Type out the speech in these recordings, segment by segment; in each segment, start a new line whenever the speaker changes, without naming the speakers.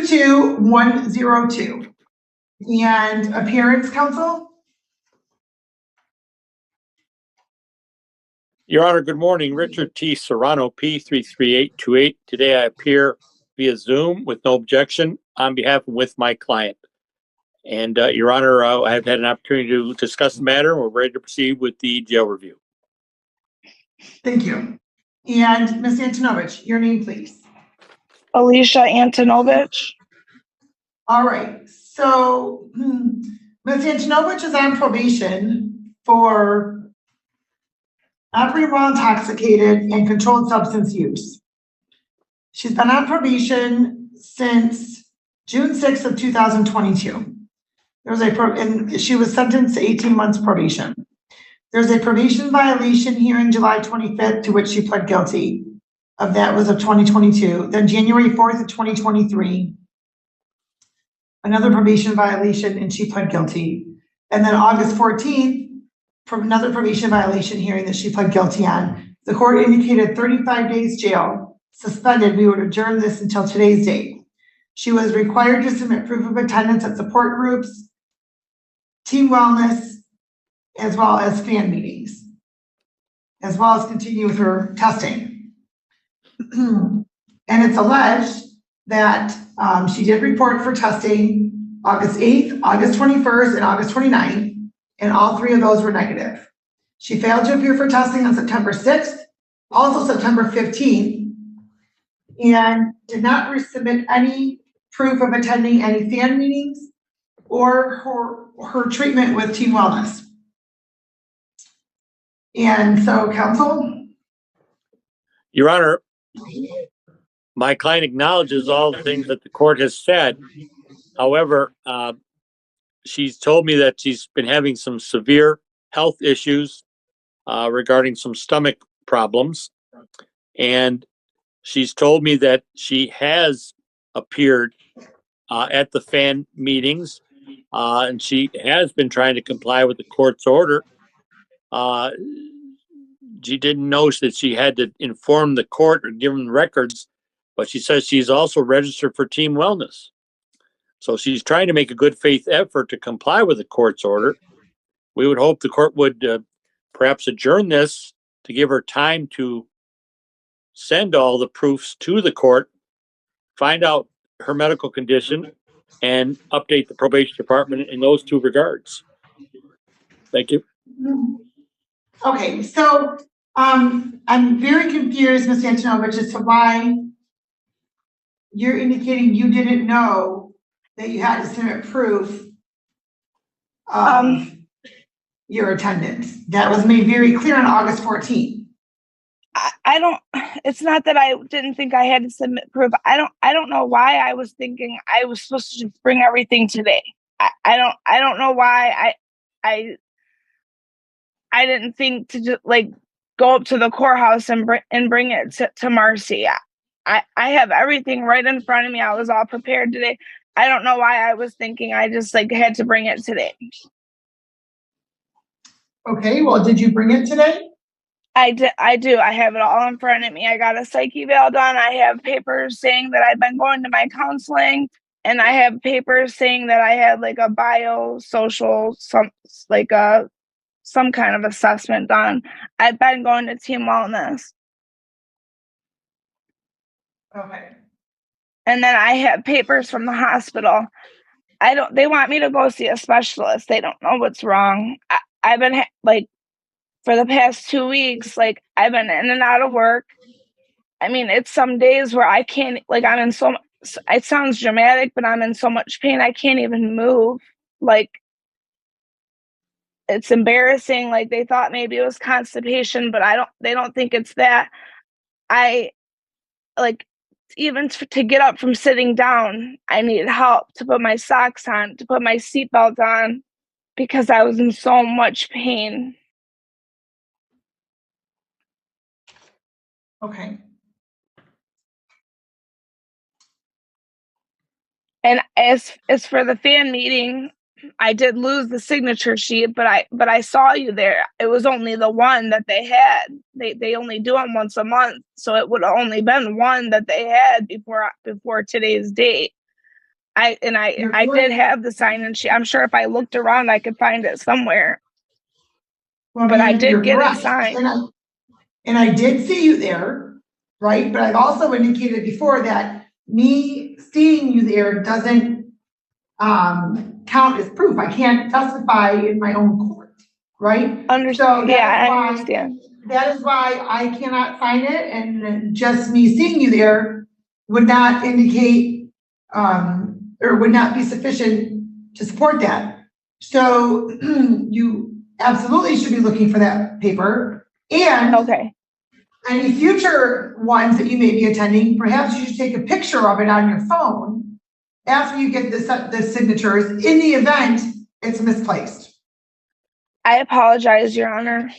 22102. And appearance, counsel?
Your Honor, good morning. Richard T. Serrano, P33828. Today I appear via Zoom with no objection on behalf and with my client. And Your Honor, I have had an opportunity to discuss the matter. We're ready to proceed with the jail review.
Thank you. And Ms. Antonovich, your name, please.
Alicia Antonovich.
All right. So Ms. Antonovich is on probation for operating while intoxicated and controlled substance use. She's been on probation since June 6th of 2022. And she was sentenced to 18 months probation. There's a probation violation here in July 25th to which she pled guilty. Of that was of 2022. Then January 4th of 2023, another probation violation and she pled guilty. And then August 14th, from another probation violation hearing that she pled guilty on. The court indicated 35 days jail, suspended. We would adjourn this until today's date. She was required to submit proof of attendance at support groups, team wellness, as well as fan meetings, as well as continue with her testing. And it's alleged that she did report for testing August 8th, August 21st, and August 29th. And all three of those were negative. She failed to appear for testing on September 6th, also September 15th, and did not resubmit any proof of attending any fan meetings or her treatment with Team Wellness. And so, counsel?
Your Honor, my client acknowledges all the things that the court has said. However, she's told me that she's been having some severe health issues regarding some stomach problems. And she's told me that she has appeared at the fan meetings and she has been trying to comply with the court's order. She didn't know that she had to inform the court or give them records, but she says she's also registered for Team Wellness. So she's trying to make a good faith effort to comply with the court's order. We would hope the court would perhaps adjourn this to give her time to send all the proofs to the court, find out her medical condition, and update the probation department in those two regards. Thank you.
Okay, so I'm very confused, Ms. Antonovich, as to why you're indicating you didn't know that you had to submit proof of your attendance. That was made very clear on August 14th.
It's not that I didn't think I had to submit proof. I don't know why I was thinking I was supposed to just bring everything today. I don't know why I didn't think to just like go up to the courthouse and bring it to Marcy. I have everything right in front of me. I was all prepared today. I don't know why I was thinking I just like had to bring it today.
Okay, well, did you bring it today?
I do. I have it all in front of me. I got a psych eval done. I have papers saying that I've been going to my counseling, and I have papers saying that I had like a biosocial, some kind of assessment done. I've been going to Team Wellness.
Okay.
And then I have papers from the hospital. They want me to go see a specialist. They don't know what's wrong. I've been for the past 2 weeks, I've been in and out of work. I mean, it's some days where I can't, I'm in so much, it sounds dramatic, but I'm in so much pain. I can't even move. It's embarrassing. They thought maybe it was constipation, but they don't think it's that. Even to get up from sitting down, I needed help to put my socks on, to put my seatbelt on, because I was in so much pain.
Okay.
And as for the fan meeting, I did lose the signature sheet, but I saw you there. It was only the one that they had. They only do them once a month, so it would have only been one that they had before today's date. I did have the sign and I'm sure if I looked around, I could find it somewhere.
Well,
But I
ma'am,
did
you're
get it
correct.
signed.
And I did see you there, right? But I've also indicated before that me seeing you there doesn't count as proof. I can't testify in my own court, right?
Understand?
So
Yeah, I understand.
that is why I cannot sign it, and just me seeing you there would not indicate or would not be sufficient to support that. So you absolutely should be looking for that paper. And
okay,
any future ones that you may be attending, perhaps you should take a picture of it on your phone after you get the signatures in the event it's misplaced.
I apologize, Your Honor.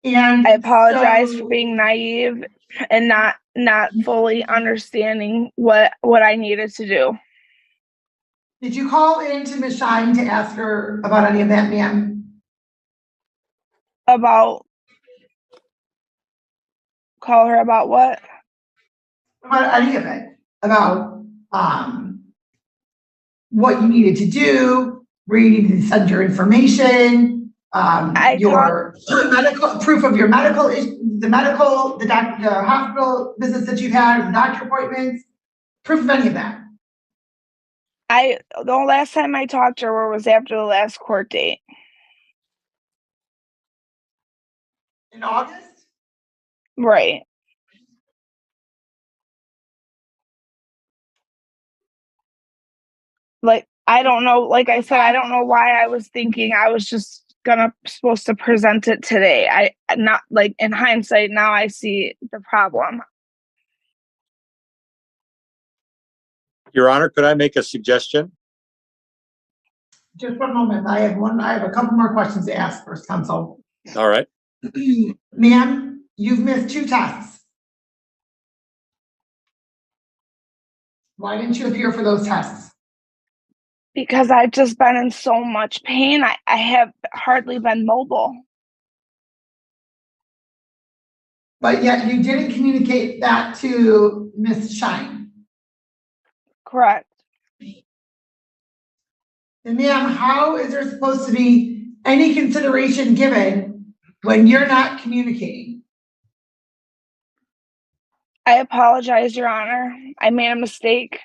And
I apologize for being naive and not fully understanding what I needed to do.
Did you call in to Ms. Shine to ask her about any of that, ma'am?
Call her about what?
About any of it, about what you needed to do, where you needed to send your information, your medical proof of your medical, the hospital visits that you've had, the doctor appointments, proof of any of that.
The last time I talked to her was after the last court date.
In August?
Right. Like, I don't know, like I said, I don't know why I was thinking I was just supposed to present it today. Not like in hindsight, now I see the problem.
Your Honor, could I make a suggestion?
Just one moment. I have a couple more questions to ask first, counsel.
All right.
Ma'am, you've missed 2 tests. Why didn't you appear for those tests?
Because I've just been in so much pain. I have hardly been mobile.
But yet you didn't communicate that to Ms. Shine.
Correct.
And ma'am, how is there supposed to be any consideration given when you're not communicating?
I apologize, Your Honor. I made a mistake.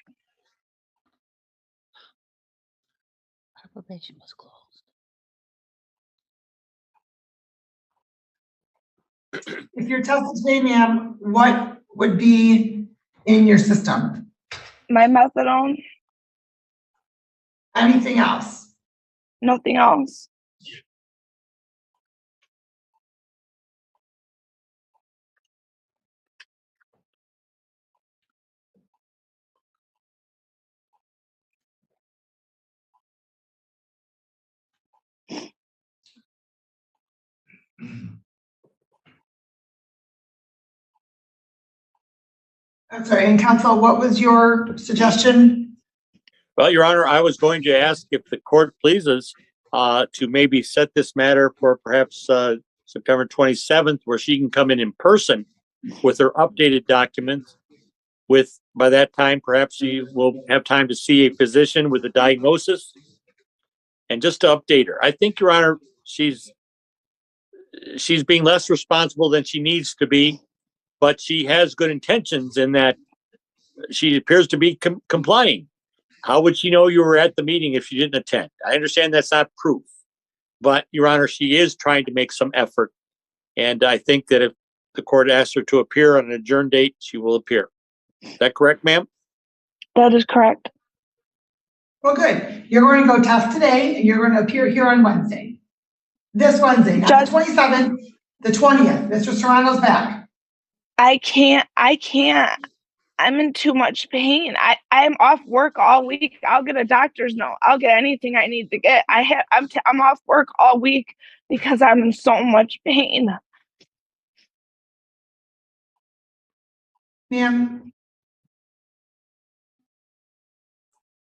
Probation was closed.
If you're tested today, ma'am, what would be in your system?
My methadone.
Anything else?
Nothing else.
I'm sorry, and counsel, what was your suggestion?
Well, Your Honor, I was going to ask if the court pleases to maybe set this matter for perhaps September 27th, where she can come in person with her updated documents. By that time, perhaps she will have time to see a physician with a diagnosis and just to update her. I think, Your Honor, she's being less responsible than she needs to be, but she has good intentions in that she appears to be complying. How would she know you were at the meeting if she didn't attend? I understand that's not proof, but Your Honor, she is trying to make some effort. And I think that if the court asks her to appear on an adjourned date, she will appear. Is that correct, ma'am?
That is correct.
Well, good. You're going to go test today and you're going to appear here on Wednesday. This Wednesday, not the 27th, the 20th. Mr. Serrano's back.
I can't. I'm in too much pain. I'm off work all week. I'll get a doctor's note. I'll get anything I need to get. I'm off work all week because I'm in so much pain.
Ma'am.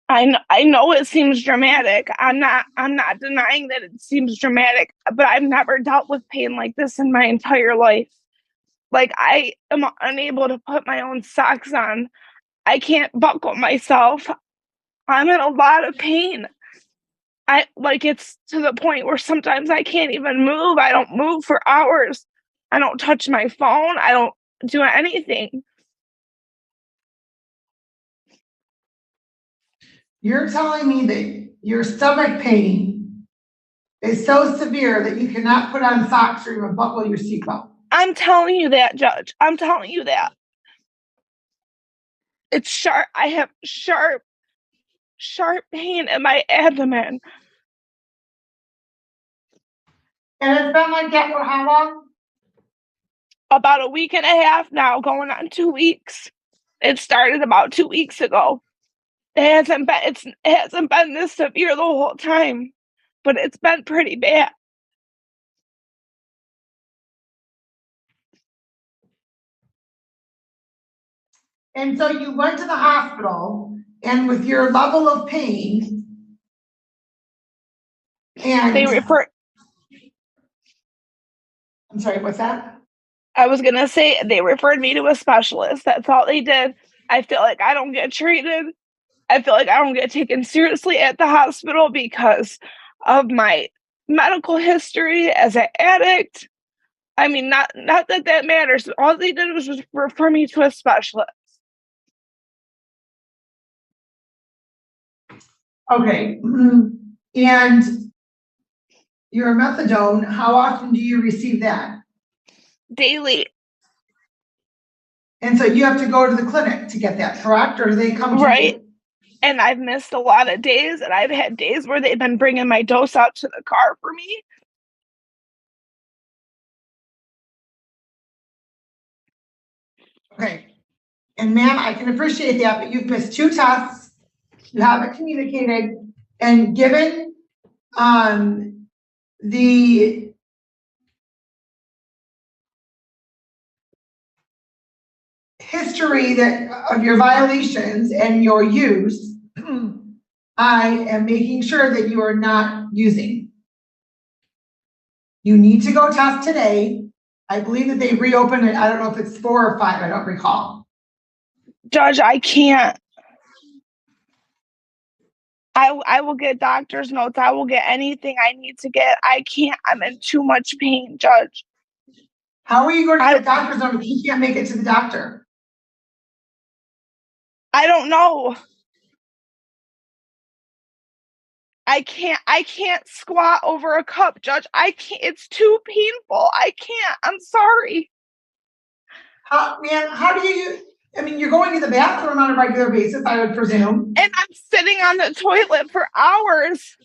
I know it seems dramatic. I'm not denying that it seems dramatic, but I've never dealt with pain like this in my entire life. Like, I am unable to put my own socks on. I can't buckle myself. I'm in a lot of pain. It's to the point where sometimes I can't even move. I don't move for hours. I don't touch my phone. I don't do anything.
You're telling me that your stomach pain is so severe that you cannot put on socks or even buckle your seatbelt.
I'm telling you that, Judge. I'm telling you that. It's sharp. I have sharp pain in my abdomen.
And it's been like that for how long?
About a week and a half now, going on 2 weeks. It started about 2 weeks ago. It hasn't been this severe the whole time, but it's been pretty bad.
And so you went to the hospital, and with your level of pain, and
They refer.
I'm sorry, what's that?
I was gonna say they referred me to a specialist. That's all they did. I feel like I don't get treated. I feel like I don't get taken seriously at the hospital because of my medical history as an addict. I mean, not that matters. All they did was just refer me to a specialist.
Okay. And your methadone, how often do you receive that?
Daily.
And so you have to go to the clinic to get that, correct? Or do they come to
Right.
you?
And I've missed a lot of days, and I've had days where they've been bringing my dose out to the car for me.
Okay. And ma'am, I can appreciate that, but you've missed 2 tests. You haven't communicated, and given the history of your violations and your use, I am making sure that you are not using. You need to go test today. I believe that they reopened it. I don't know if it's 4 or 5. I don't recall.
Judge, I can't. I will get doctor's notes. I will get anything I need to get. I can't. I'm in too much pain, Judge.
How are you going to get a doctor's note if you can't make it to the doctor?
I don't know. I can't squat over a cup, Judge. I can't. It's too painful. I can't. I'm sorry.
How do you, I mean, you're going to the bathroom on a regular basis, I would presume.
And I'm sitting on the toilet for hours.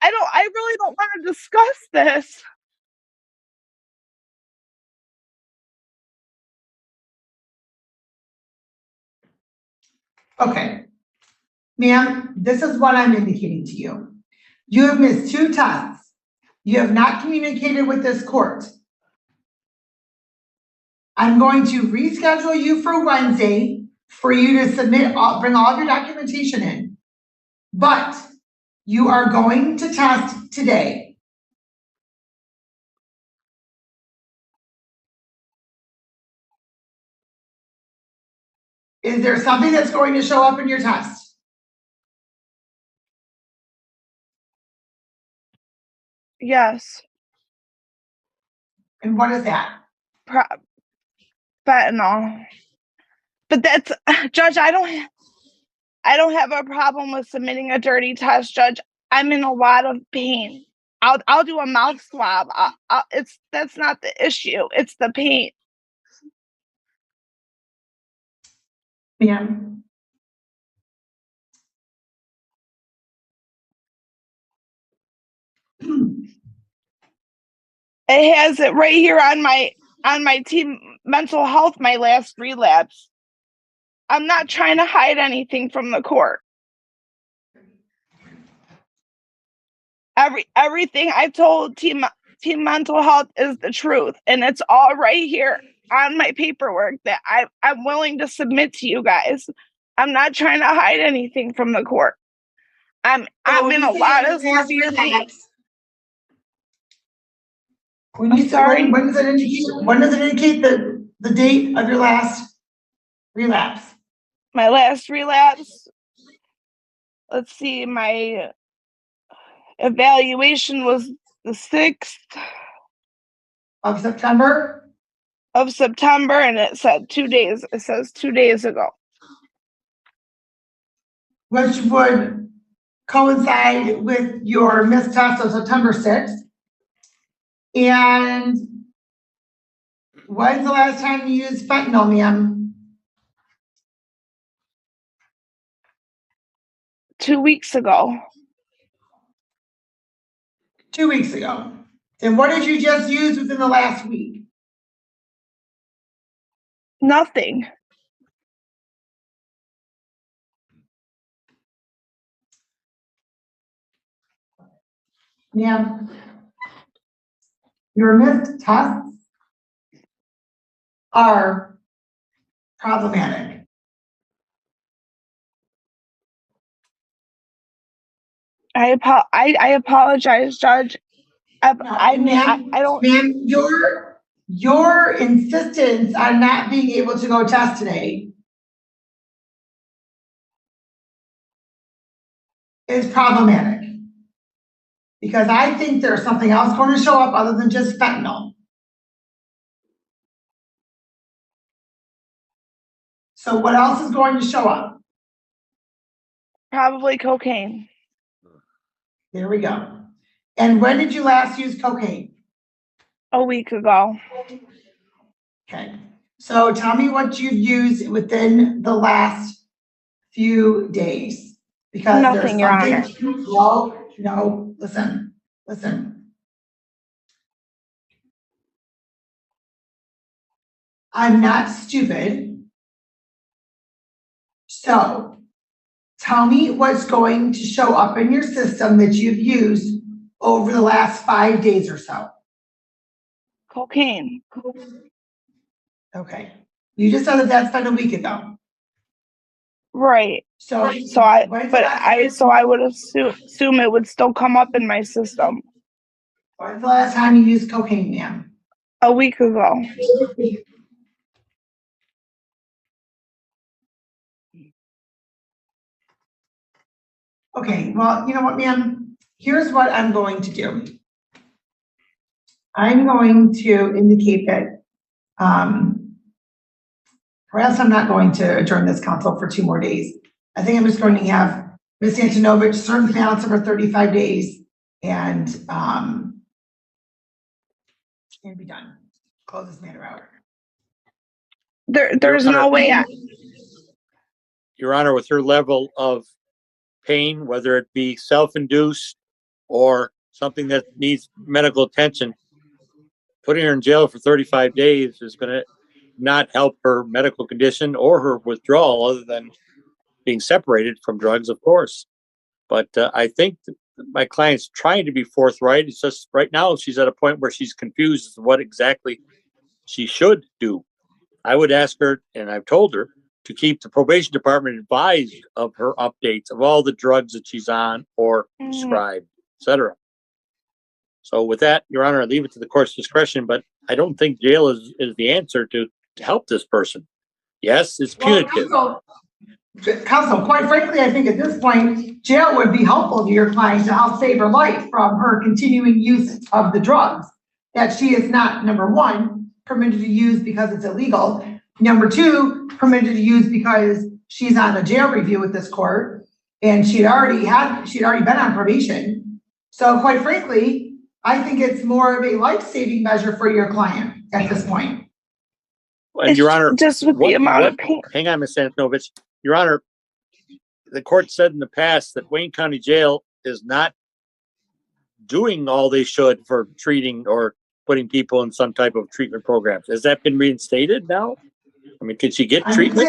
I really don't want to discuss this.
Okay. Ma'am, this is what I'm indicating to you. You have missed 2 tests. You have not communicated with this court. I'm going to reschedule you for Wednesday for you to bring all of your documentation in. But you are going to test today. Is there something that's going to show up in your test?
Yes.
And what is that?
Fentanyl. But that's, Judge, I don't have a problem with submitting a dirty test, Judge. I'm in a lot of pain. I'll do a mouth swab. That's not the issue. It's the pain.
Ma'am.
It has it right here on my team mental health, my last relapse. I'm not trying to hide anything from the court. Everything I told team mental health is the truth, and it's all right here on my paperwork that I'm willing to submit to you guys. I'm not trying to hide anything from the court. I'm in a lot of severe pain.
When does it indicate the date of your last relapse?
My last relapse, let's see, my evaluation was the 6th
Of September?
of September, and it said 2 days. It says 2 days ago.
Which would coincide with your missed test of September 6th. And when's the last time you used fentanyl, ma'am?
2 weeks ago.
2 weeks ago. And what did you just use within the last week?
Nothing.
Ma'am, your missed tests are problematic. I
apologize, Judge. I don't.
Ma'am, your insistence on not being able to go test today is problematic. Because I think there's something else going to show up other than just fentanyl. So what else is going to show up?
Probably cocaine.
There we go. And when did you last use cocaine?
A week ago.
Okay. So tell me what you've used within the last few days. Because
nothing, Your Honor.
No, listen. I'm not stupid. So tell me what's going to show up in your system that you've used over the last 5 days or so.
Cocaine.
Okay. You just said that that's been a week ago.
Right. So I would assume it would still come up in my system.
When's the last time you used cocaine, ma'am?
A week ago.
Okay, well, you know what, ma'am? Here's what I'm going to do. I'm going to indicate that, perhaps I'm not going to adjourn this council for 2 more days. I think I'm just going to have Ms. Antonovich serve the balance of her 35 days and be done. Close this matter out.
There's no way.
Your Honor, with her level of pain, whether it be self-induced or something that needs medical attention, putting her in jail for 35 days is going to not help her medical condition or her withdrawal, other than being separated from drugs, of course. But I think my client's trying to be forthright. It's just right now she's at a point where she's confused as to what exactly she should do. I would ask her, and I've told her, to keep the probation department advised of her updates of all the drugs that she's on or prescribed, etc. So with that, Your Honor, I leave it to the court's discretion, but I don't think jail is the answer to help this person. Yes, it's punitive.
Counsel, quite frankly, I think at this point, jail would be helpful to your client to help save her life from her continuing use of the drugs that she is not, number 1, permitted to use because it's illegal. Number 2, permitted to use because she's on a jail review with this court, and she'd already been on probation. So quite frankly, I think it's more of a life-saving measure for your client at this point.
And Your Honor,
just with the amount of pain.
Hang on, Ms. Antonovich. Your Honor, the court said in the past that Wayne County Jail is not doing all they should for treating or putting people in some type of treatment programs. Has that been reinstated now? I mean, can she get treatment?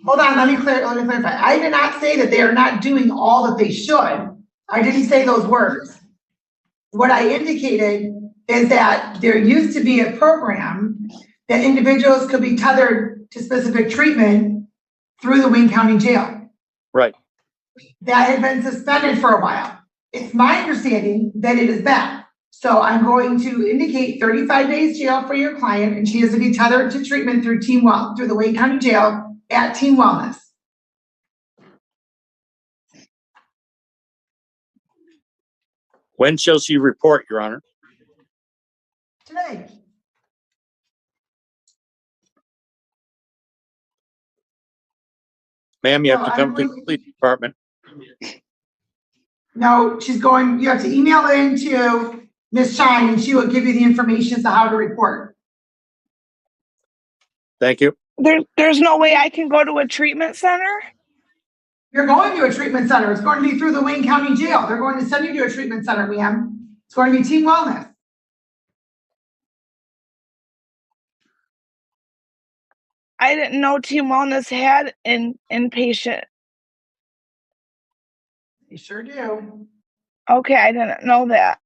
Hold on, let me clarify. I did not say that they are not doing all that they should. I didn't say those words. What I indicated is that there used to be a program that individuals could be tethered to specific treatment through the Wayne County Jail.
Right.
That had been suspended for a while. It's my understanding that it is back. So I'm going to indicate 35 days jail for your client, and she is to be tethered to treatment through the Wayne County Jail at Team Wellness.
When shall she report, Your Honor?
Today.
Ma'am, you have to
So
come to the police department.
No, you have to email in to Ms. Shine and she will give you the information as to how to report.
Thank you.
There's no way I can go to a treatment center?
You're going to a treatment center. It's going to be through the Wayne County Jail. They're going to send you to a treatment center, ma'am. It's going to be Team Wellness.
I didn't know Team Wellness had inpatient.
They sure do.
Okay, I didn't know that.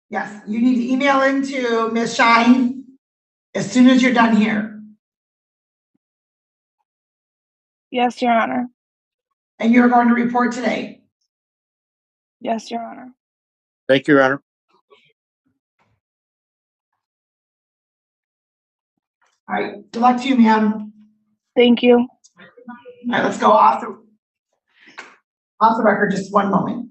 Yes, you need to email into Ms. Shine as soon as you're done here.
Yes, Your Honor.
And you're going to report today.
Yes, Your Honor.
Thank you, Your Honor.
All right, good luck to you, ma'am.
Thank you.
All right, let's go off the record just one moment.